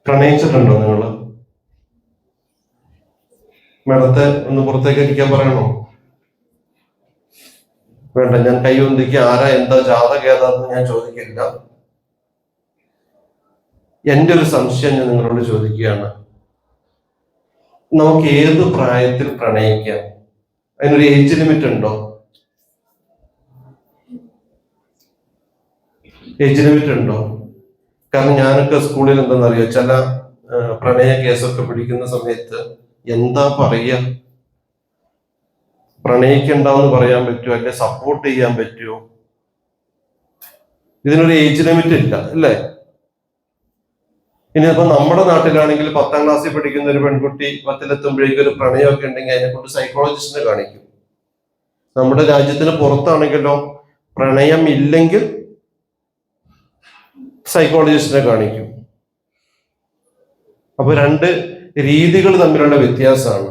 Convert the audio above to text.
പ്രണയിച്ചിട്ടുണ്ടോ നിങ്ങള്? മേഡത്തെ ഒന്ന് പുറത്തേക്ക് ഇരിക്കാൻ പറയണോ? വേണ്ട, ഞാൻ കൈ ഒന്നിക്ക് ആരാ എന്താ ജാതക ഏതാന്ന് ഞാൻ ചോദിക്കില്ല. എൻ്റെ ഒരു സംശയം ഞാൻ നിങ്ങളോട് ചോദിക്കുകയാണ്. നമുക്ക് ഏത് പ്രായത്തിൽ പ്രണയിക്കാം? അതിനൊരു ഏജ് ലിമിറ്റ് ഉണ്ടോ? ഏജ് ലിമിറ്റ് ഉണ്ടോ? കാരണം ഞാനൊക്കെ സ്കൂളിൽ എന്താണെന്നറിയോ, ചില പ്രണയ കേസൊക്കെ പിടിക്കുന്ന സമയത്ത് എന്താ പറയുക, പ്രണയിക്കണ്ടെന്ന് പറയാൻ പറ്റുമോ, അല്ലെ സപ്പോർട്ട് ചെയ്യാൻ പറ്റുമോ? ഇതിനൊരു ഏജ് ലിമിറ്റ് ഇല്ല അല്ലേ? ഇനി ഇപ്പൊ നമ്മുടെ നാട്ടിലാണെങ്കിൽ 10ാം ക്ലാസ്സിൽ പഠിക്കുന്ന ഒരു പെൺകുട്ടി 10ലെത്തുമ്പോഴേക്കും ഒരു പ്രണയമൊക്കെ ഉണ്ടെങ്കിൽ അതിനെ കൊണ്ട് സൈക്കോളജിസ്റ്റിനെ കാണിക്കും. നമ്മുടെ രാജ്യത്തിന് പുറത്താണെങ്കിലോ പ്രണയം ഇല്ലെങ്കിൽ സൈക്കോളജിസ്റ്റിനെ കാണിക്കും. അപ്പൊ രണ്ട് രീതികൾ തമ്മിലുള്ള വ്യത്യാസമാണ്.